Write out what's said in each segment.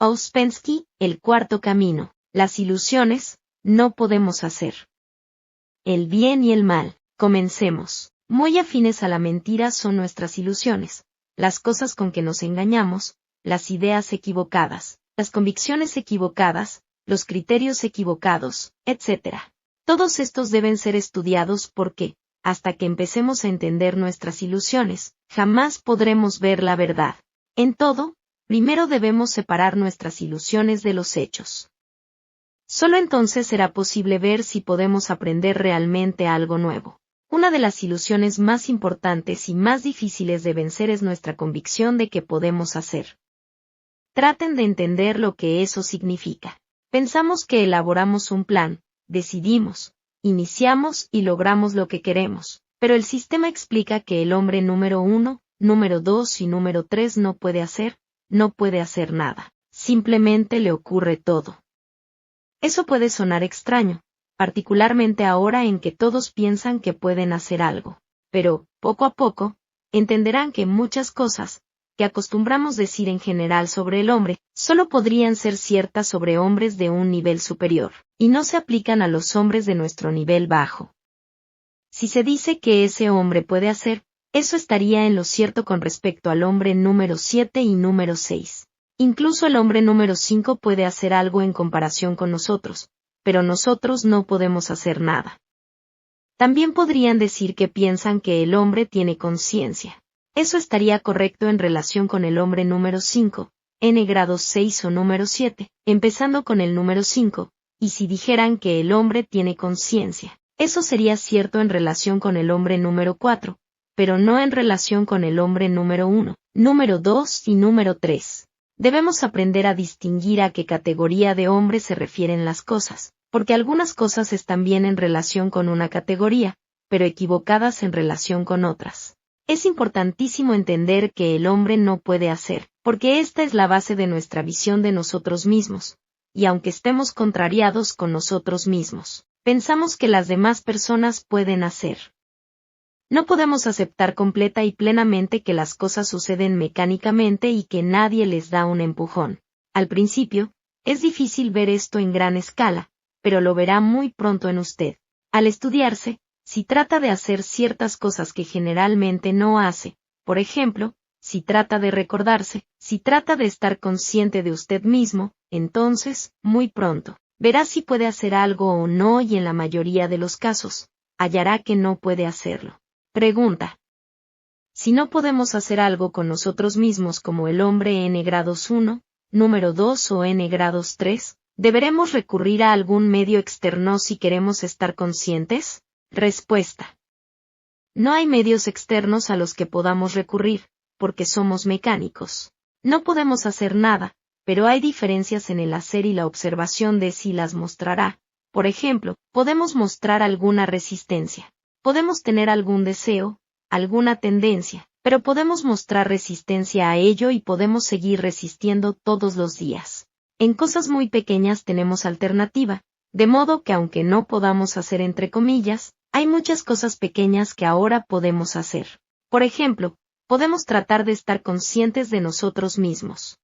Ouspensky, El cuarto camino. Las ilusiones, no podemos hacer. El bien y el mal. Comencemos. Muy afines a la mentira son nuestras ilusiones, las cosas con que nos engañamos, las ideas equivocadas, las convicciones equivocadas, los criterios equivocados, etc. Todos estos deben ser estudiados porque, hasta que empecemos a entender nuestras ilusiones, jamás podremos ver la verdad. En todo, primero debemos separar nuestras ilusiones de los hechos. Solo entonces será posible ver si podemos aprender realmente algo nuevo. Una de las ilusiones más importantes y más difíciles de vencer es nuestra convicción de que podemos hacer. Traten de entender lo que eso significa. Pensamos que elaboramos un plan, decidimos, iniciamos y logramos lo que queremos, pero el sistema explica que el hombre número 1, número 2 y número 3 no puede hacer nada. Simplemente le ocurre todo. Eso puede sonar extraño, particularmente ahora en que todos piensan que pueden hacer algo. Pero, poco a poco, entenderán que muchas cosas, que acostumbramos decir en general sobre el hombre, solo podrían ser ciertas sobre hombres de un nivel superior, y no se aplican a los hombres de nuestro nivel bajo. Si se dice que ese hombre puede hacer, eso estaría en lo cierto con respecto al hombre número 7 y número 6. Incluso el hombre número 5 puede hacer algo en comparación con nosotros, pero nosotros no podemos hacer nada. También podrían decir que piensan que el hombre tiene conciencia. Eso estaría correcto en relación con el hombre número 5, n grado 6 o número 7, empezando con el número 5, y si dijeran que el hombre tiene conciencia, eso sería cierto en relación con el hombre número 4, pero no en relación con el hombre número 1, número 2 y número 3. Debemos aprender a distinguir a qué categoría de hombre se refieren las cosas, porque algunas cosas están bien en relación con una categoría, pero equivocadas en relación con otras. Es importantísimo entender que el hombre no puede hacer, porque esta es la base de nuestra visión de nosotros mismos, y aunque estemos contrariados con nosotros mismos, pensamos que las demás personas pueden hacer. No podemos aceptar completa y plenamente que las cosas suceden mecánicamente y que nadie les da un empujón. Al principio, es difícil ver esto en gran escala, pero lo verá muy pronto en usted. Al estudiarse, si trata de hacer ciertas cosas que generalmente no hace, por ejemplo, si trata de recordarse, si trata de estar consciente de usted mismo, entonces, muy pronto, verá si puede hacer algo o no y en la mayoría de los casos, hallará que no puede hacerlo. Pregunta. Si no podemos hacer algo con nosotros mismos como el hombre n grados 1, número 2 o n grados 3, ¿deberemos recurrir a algún medio externo si queremos estar conscientes? Respuesta. No hay medios externos a los que podamos recurrir, porque somos mecánicos. No podemos hacer nada, pero hay diferencias en el hacer y la observación de si las mostrará. Por ejemplo, podemos mostrar alguna resistencia. Podemos tener algún deseo, alguna tendencia, pero podemos mostrar resistencia a ello y podemos seguir resistiendo todos los días. En cosas muy pequeñas tenemos alternativa, de modo que aunque no podamos hacer entre comillas, hay muchas cosas pequeñas que ahora podemos hacer. Por ejemplo, podemos tratar de estar conscientes de nosotros mismos.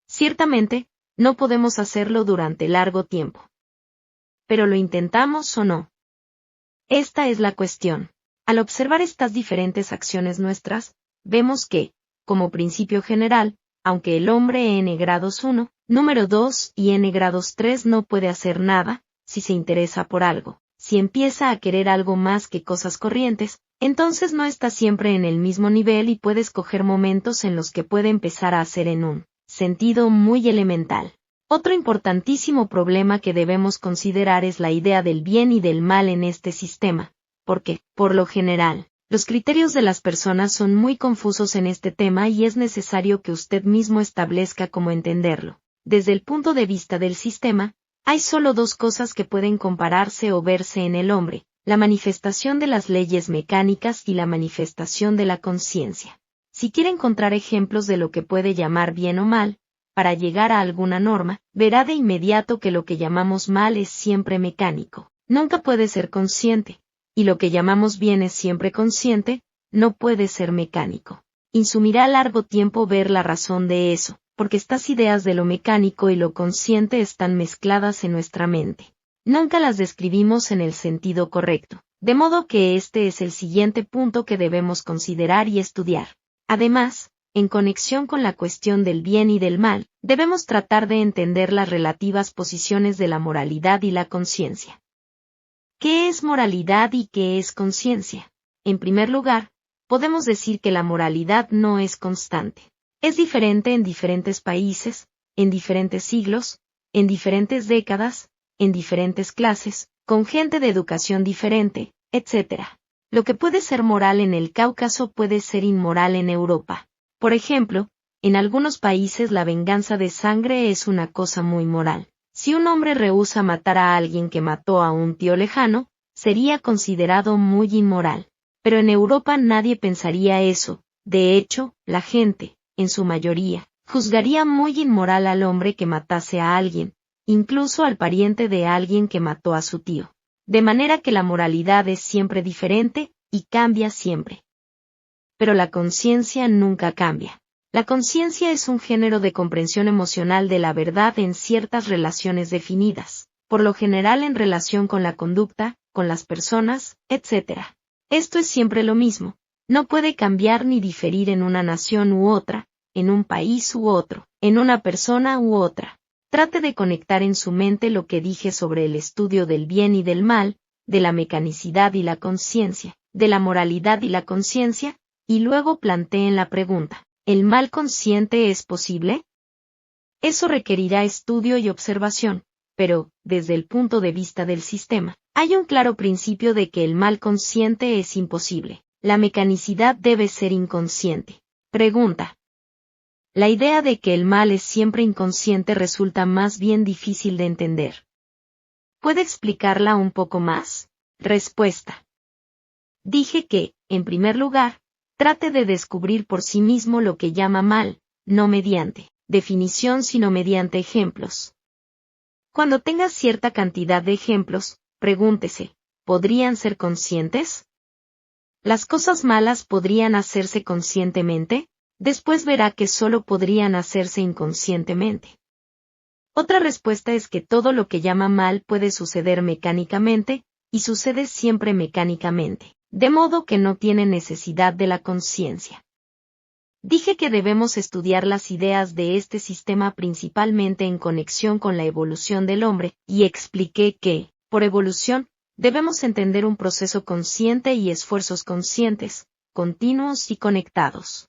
Ciertamente, no podemos hacerlo durante largo tiempo. ¿Pero lo intentamos o no? Esta es la cuestión. Al observar estas diferentes acciones nuestras, vemos que, como principio general, aunque el hombre n grados 1, número 2 y n grados 3 no puede hacer nada, si se interesa por algo, si empieza a querer algo más que cosas corrientes, entonces no está siempre en el mismo nivel y puede escoger momentos en los que puede empezar a hacer en un sentido muy elemental. Otro importantísimo problema que debemos considerar es la idea del bien y del mal en este sistema, porque, por lo general, los criterios de las personas son muy confusos en este tema y es necesario que usted mismo establezca cómo entenderlo. Desde el punto de vista del sistema, hay solo dos cosas que pueden compararse o verse en el hombre, la manifestación de las leyes mecánicas y la manifestación de la conciencia. Si quiere encontrar ejemplos de lo que puede llamar bien o mal, para llegar a alguna norma, verá de inmediato que lo que llamamos mal es siempre mecánico, nunca puede ser consciente, y lo que llamamos bien es siempre consciente, no puede ser mecánico. Insumirá largo tiempo ver la razón de eso, porque estas ideas de lo mecánico y lo consciente están mezcladas en nuestra mente. Nunca las describimos en el sentido correcto, de modo que este es el siguiente punto que debemos considerar y estudiar. Además, en conexión con la cuestión del bien y del mal, debemos tratar de entender las relativas posiciones de la moralidad y la conciencia. ¿Qué es moralidad y qué es conciencia? En primer lugar, podemos decir que la moralidad no es constante. Es diferente en diferentes países, en diferentes siglos, en diferentes décadas, en diferentes clases, con gente de educación diferente, etc. Lo que puede ser moral en el Cáucaso puede ser inmoral en Europa. Por ejemplo, en algunos países la venganza de sangre es una cosa muy moral. Si un hombre rehúsa matar a alguien que mató a un tío lejano, sería considerado muy inmoral. Pero en Europa nadie pensaría eso. De hecho, la gente, en su mayoría, juzgaría muy inmoral al hombre que matase a alguien, incluso al pariente de alguien que mató a su tío. De manera que la moralidad es siempre diferente, y cambia siempre. Pero la conciencia nunca cambia. La conciencia es un género de comprensión emocional de la verdad en ciertas relaciones definidas, por lo general en relación con la conducta, con las personas, etc. Esto es siempre lo mismo. No puede cambiar ni diferir en una nación u otra, en un país u otro, en una persona u otra. Trate de conectar en su mente lo que dije sobre el estudio del bien y del mal, de la mecanicidad y la conciencia, de la moralidad y la conciencia, y luego planteen la pregunta, ¿el mal consciente es posible? Eso requerirá estudio y observación, pero, desde el punto de vista del sistema, hay un claro principio de que el mal consciente es imposible. La mecanicidad debe ser inconsciente. Pregunta. La idea de que el mal es siempre inconsciente resulta más bien difícil de entender. ¿Puede explicarla un poco más? Respuesta. Dije que, en primer lugar, trate de descubrir por sí mismo lo que llama mal, no mediante definición sino mediante ejemplos. Cuando tenga cierta cantidad de ejemplos, pregúntese, ¿podrían ser conscientes? ¿Las cosas malas podrían hacerse conscientemente? Después verá que solo podrían hacerse inconscientemente. Otra respuesta es que todo lo que llama mal puede suceder mecánicamente, y sucede siempre mecánicamente, de modo que no tiene necesidad de la conciencia. Dije que debemos estudiar las ideas de este sistema principalmente en conexión con la evolución del hombre, y expliqué que, por evolución, debemos entender un proceso consciente y esfuerzos conscientes, continuos y conectados.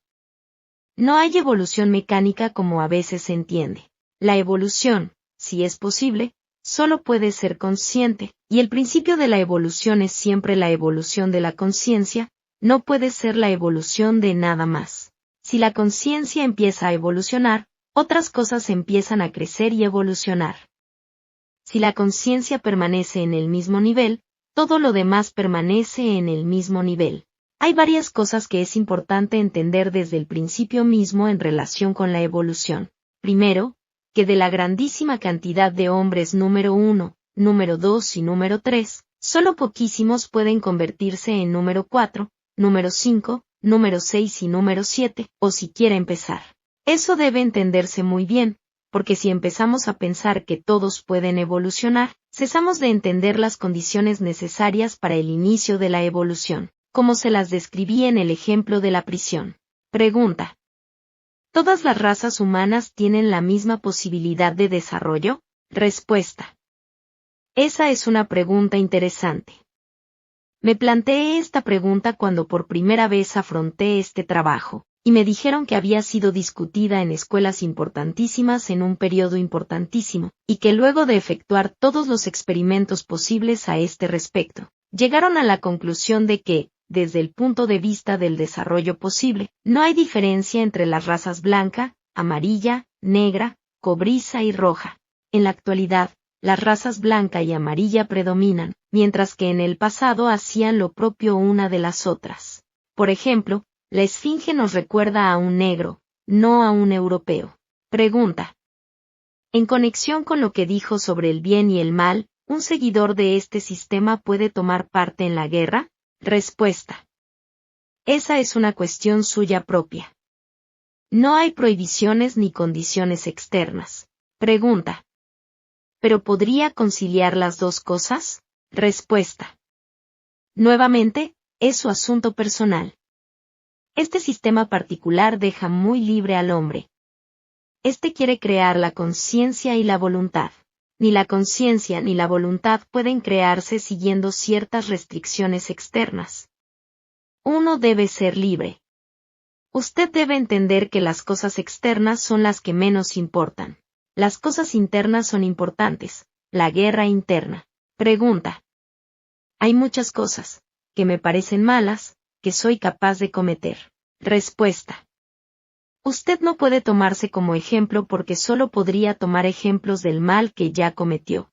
No hay evolución mecánica como a veces se entiende. La evolución, si es posible, solo puede ser consciente, y el principio de la evolución es siempre la evolución de la conciencia, no puede ser la evolución de nada más. Si la conciencia empieza a evolucionar, otras cosas empiezan a crecer y evolucionar. Si la conciencia permanece en el mismo nivel, todo lo demás permanece en el mismo nivel. Hay varias cosas que es importante entender desde el principio mismo en relación con la evolución. Primero, que de la grandísima cantidad de hombres número 1, número 2 y número 3, solo poquísimos pueden convertirse en número 4, número 5, número 6 y número 7, o siquiera empezar. Eso debe entenderse muy bien, porque si empezamos a pensar que todos pueden evolucionar, cesamos de entender las condiciones necesarias para el inicio de la evolución, como se las describí en el ejemplo de la prisión. Pregunta. ¿Todas las razas humanas tienen la misma posibilidad de desarrollo? Respuesta. Esa es una pregunta interesante. Me planteé esta pregunta cuando por primera vez afronté este trabajo, y me dijeron que había sido discutida en escuelas importantísimas en un periodo importantísimo, y que luego de efectuar todos los experimentos posibles a este respecto, llegaron a la conclusión de que, desde el punto de vista del desarrollo posible, no hay diferencia entre las razas blanca, amarilla, negra, cobriza y roja. En la actualidad, las razas blanca y amarilla predominan, mientras que en el pasado hacían lo propio una de las otras. Por ejemplo, la esfinge nos recuerda a un negro, no a un europeo. Pregunta. En conexión con lo que dijo sobre el bien y el mal, ¿un seguidor de este sistema puede tomar parte en la guerra? Respuesta. Esa es una cuestión suya propia. No hay prohibiciones ni condiciones externas. Pregunta. ¿Pero podría conciliar las dos cosas? Respuesta. Nuevamente, es su asunto personal. Este sistema particular deja muy libre al hombre. Este quiere crear la conciencia y la voluntad. Ni la conciencia ni la voluntad pueden crearse siguiendo ciertas restricciones externas. Uno debe ser libre. Usted debe entender que las cosas externas son las que menos importan. Las cosas internas son importantes. La guerra interna. Pregunta. Hay muchas cosas, que me parecen malas, que soy capaz de cometer. Respuesta. Usted no puede tomarse como ejemplo porque solo podría tomar ejemplos del mal que ya cometió.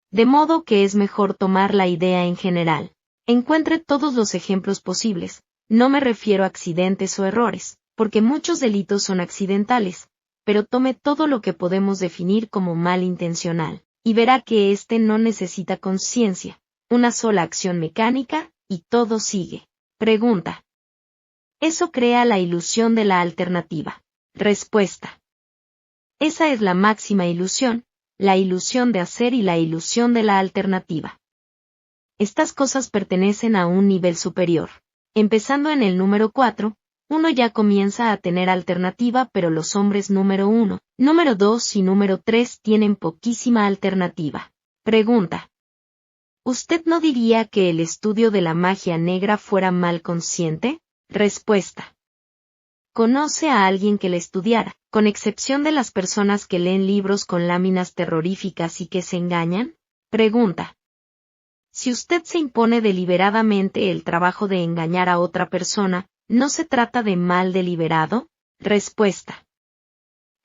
De modo que es mejor tomar la idea en general. Encuentre todos los ejemplos posibles. No me refiero a accidentes o errores, porque muchos delitos son accidentales, pero tome todo lo que podemos definir como mal intencional, y verá que éste no necesita conciencia, una sola acción mecánica, y todo sigue. Pregunta. Eso crea la ilusión de la alternativa. Respuesta. Esa es la máxima ilusión, la ilusión de hacer y la ilusión de la alternativa. Estas cosas pertenecen a un nivel superior. Empezando en el número 4, uno ya comienza a tener alternativa, pero los hombres número 1, número 2 y número 3 tienen poquísima alternativa. Pregunta. ¿Usted no diría que el estudio de la magia negra fuera mal consciente? Respuesta. ¿Conoce a alguien que la estudiara, con excepción de las personas que leen libros con láminas terroríficas y que se engañan? Pregunta. Si usted se impone deliberadamente el trabajo de engañar a otra persona, ¿no se trata de mal deliberado? Respuesta.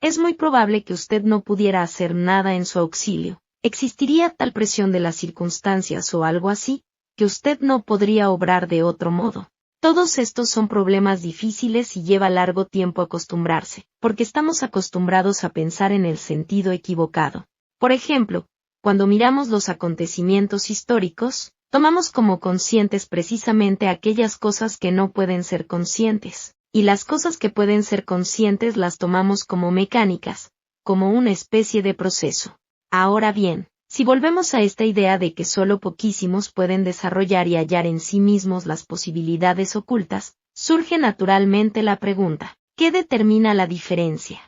Es muy probable que usted no pudiera hacer nada en su auxilio. Existiría tal presión de las circunstancias o algo así, que usted no podría obrar de otro modo. Todos estos son problemas difíciles y lleva largo tiempo acostumbrarse, porque estamos acostumbrados a pensar en el sentido equivocado. Por ejemplo, cuando miramos los acontecimientos históricos, tomamos como conscientes precisamente aquellas cosas que no pueden ser conscientes, y las cosas que pueden ser conscientes las tomamos como mecánicas, como una especie de proceso. Ahora bien, si volvemos a esta idea de que solo poquísimos pueden desarrollar y hallar en sí mismos las posibilidades ocultas, surge naturalmente la pregunta, ¿qué determina la diferencia?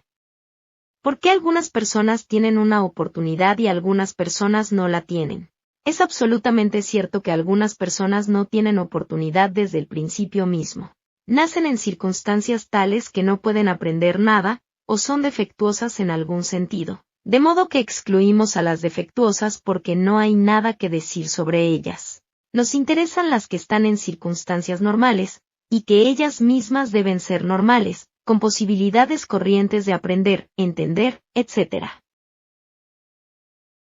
¿Por qué algunas personas tienen una oportunidad y algunas personas no la tienen? Es absolutamente cierto que algunas personas no tienen oportunidad desde el principio mismo. Nacen en circunstancias tales que no pueden aprender nada, o son defectuosas en algún sentido. De modo que excluimos a las defectuosas porque no hay nada que decir sobre ellas. Nos interesan las que están en circunstancias normales, y que ellas mismas deben ser normales, con posibilidades corrientes de aprender, entender, etc.